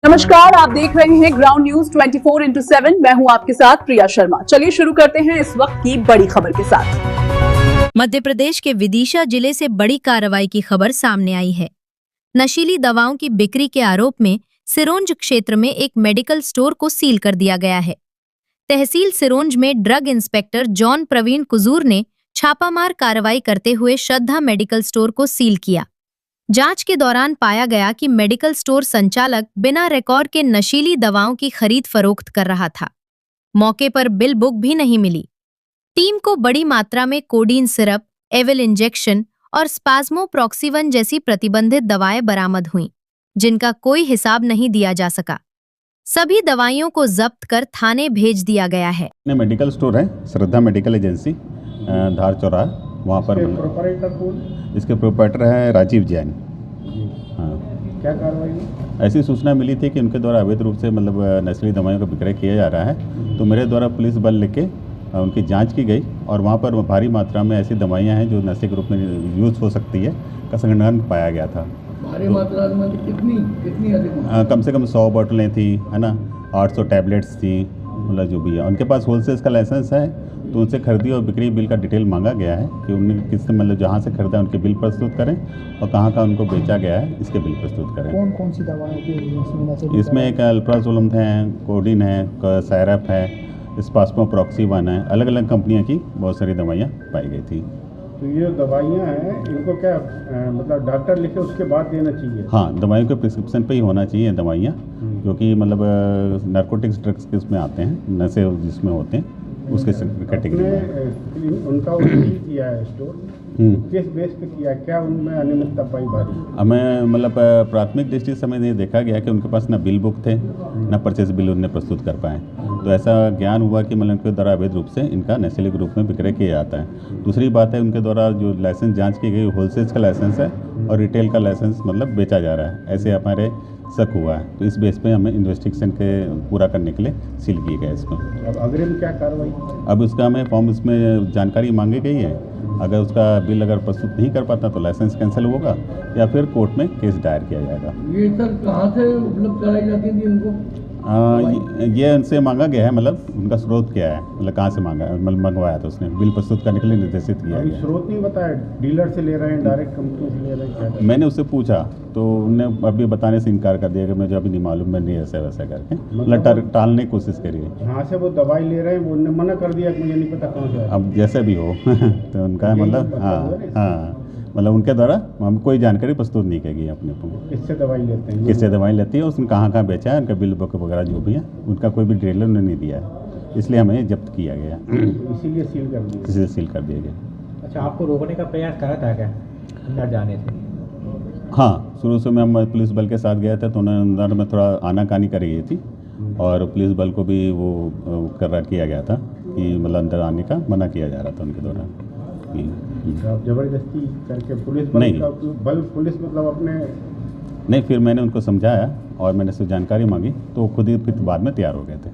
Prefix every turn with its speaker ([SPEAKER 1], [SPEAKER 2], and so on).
[SPEAKER 1] नमस्कार, आप देख रहे हैं ग्राउंड न्यूज 24/7। मैं हूं आपके साथ प्रिया शर्मा। चलिए शुरू करते हैं इस वक्त की बड़ी खबर के साथ।
[SPEAKER 2] मध्य प्रदेश के विदिशा जिले से बड़ी कार्रवाई की खबर सामने आई है। नशीली दवाओं की बिक्री के आरोप में सिरोंज क्षेत्र में एक मेडिकल स्टोर को सील कर दिया गया है। तहसील सिरोंज में drug inspector John Praveen Kujur ने छापामार कार्रवाई करते हुए श्रद्धा मेडिकल स्टोर को सील किया। जांच के दौरान पाया गया कि मेडिकल स्टोर संचालक बिना रिकॉर्ड के नशीली दवाओं की खरीद फरोख्त कर रहा था। मौके पर बिल बुक भी नहीं मिली। टीम को बड़ी मात्रा में कोडीन सिरप, एविल इंजेक्शन और स्पाज्मोप्रॉक्सिवन जैसी प्रतिबंधित दवाएं बरामद हुईं, जिनका कोई हिसाब नहीं दिया जा सका। सभी दवाइयों को जब्त कर थाने भेज दिया गया है।
[SPEAKER 3] मेडिकल स्टोर है श्रद्धा मेडिकल एजेंसी, धार चौराहा, वहाँ पर
[SPEAKER 4] प्रोपराइटर कौन?
[SPEAKER 3] इसके प्रोपराइटर है राजीव जैन।
[SPEAKER 4] हाँ, क्या कार्रवाई?
[SPEAKER 3] ऐसी सूचना मिली थी कि उनके द्वारा अवैध रूप से नस्ली दवाइयों का विक्रय किया जा रहा है, तो मेरे द्वारा पुलिस बल लेके उनकी जांच की गई और वहाँ पर भारी मात्रा में ऐसी दवाइयाँ हैं जो नशे के रूप में यूज़ हो सकती है का संगठन पाया गया था।
[SPEAKER 4] भारी मात्रा में कितनी अधिक?
[SPEAKER 3] कम से कम 100 बोतलें थी, है ना, 800 टैबलेट्स थी, मतलब जो भी है। उनके पास होलसेल का लाइसेंस है, तो उनसे खरीदी और बिक्री बिल का डिटेल मांगा गया है कि उन्होंने किससे जहाँ से खरीदा उनके बिल प्रस्तुत करें और कहाँ का उनको बेचा गया है इसके बिल प्रस्तुत करें।
[SPEAKER 4] कौन कौन सी दवाएं की
[SPEAKER 3] इसमें एक अल्प्राजोलम है, कोडीन है, सायरप है, स्पाज्मोप्रॉक्सिवन है, अलग अलग कंपनियों की बहुत सारी दवाइयाँ पाई गई थी।
[SPEAKER 4] तो ये दवाइयाँ हैं, इनको क्या मतलब डॉक्टर लिखे उसके बाद देना चाहिए?
[SPEAKER 3] हाँ, दवाइयों के प्रिस्क्रिप्शन पे ही होना चाहिए दवाइयाँ, क्योंकि नारकोटिक्स ड्रग्स के उसमें आते हैं, नशे जिसमें होते हैं उसके कैटेगरी में।
[SPEAKER 4] उनका किया है स्टोर, किस बेस पे किया, क्या उनमें अनियमितता पाई भारी?
[SPEAKER 3] हमें प्राथमिक दृष्टि से हमें ये देखा गया कि उनके पास ना बिल बुक थे, ना परचेज बिल उन्हें प्रस्तुत कर पाए, तो ऐसा ज्ञान हुआ कि उनके द्वारा अवैध रूप से इनका नशीले रूप में विक्रय किया जाता है। दूसरी बात है, उनके द्वारा जो लाइसेंस जांच की गई होलसेल का लाइसेंस है और रिटेल का लाइसेंस बेचा जा रहा है, ऐसे हमारे शक हुआ है, तो इस बेस पे हमें इन्वेस्टिगेशन के पूरा करने के लिए सील किए गए इसमें।
[SPEAKER 4] अब अग्रिम क्या कार्रवाई?
[SPEAKER 3] अब उसका हमें फॉर्म इसमें जानकारी मांगी गई है, अगर उसका बिल अगर प्रस्तुत नहीं कर पाता तो लाइसेंस कैंसिल होगा या फिर कोर्ट में केस दायर किया जाएगा।
[SPEAKER 4] ये सर कहाँ से उपलब्ध कराई जाती थी इनको?
[SPEAKER 3] ये उनसे मांगा गया है, उनका स्रोत क्या है, कहाँ से मांगा है, मंगवाया था उसने, बिल प्रस्तुत करने के लिए निर्देशित किया गया।
[SPEAKER 4] स्रोत नहीं बताया, डीलर से ले रहे हैं, डायरेक्ट कंपनी से ले रहे हैं, क्या?
[SPEAKER 3] मैंने उससे पूछा तो उन्होंने अभी बताने से इनकार कर दिया कि मुझे अभी नहीं मालूम, मैं नहीं ऐसा वैसा करके टालने की कोशिश करी है।
[SPEAKER 4] जहाँ से वो दवाई ले रहे हैं वो उन्होंने मना कर दिया कि मुझे नहीं पता कहाँ से।
[SPEAKER 3] अब जैसे भी हो तो उनका हाँ उनके द्वारा हम कोई जानकारी प्रस्तुत नहीं की गई अपने को।
[SPEAKER 4] किससे दवाई लेते हैं,
[SPEAKER 3] किससे दवाई लेती है, उसने कहाँ बेचा है, उनका बिल बुक वगैरह जो भी है उनका कोई भी डिटेल उन्होंने नहीं दिया है, इसलिए हमें जब्त किया गया,
[SPEAKER 4] इसीलिए सील कर दिया।
[SPEAKER 3] इसलिए सील कर दिया गया।
[SPEAKER 5] अच्छा, आपको रोकने का प्रयास करा था क्या अंदर जाने से?
[SPEAKER 3] हाँ, शुरू से मैं हम पुलिस बल के साथ गया था, तो उन्होंने अंदर में थोड़ा आनाकानी करी गई थी और पुलिस बल को भी वो किया गया था कि अंदर आने का मना किया जा रहा था उनके द्वारा।
[SPEAKER 4] जबरदस्ती करके पुलिस बल
[SPEAKER 3] नहीं,
[SPEAKER 4] पुलिस अपने
[SPEAKER 3] नहीं, फिर मैंने उनको समझाया और मैंने उससे जानकारी मांगी तो खुद ही फिर बाद में तैयार हो गए थे।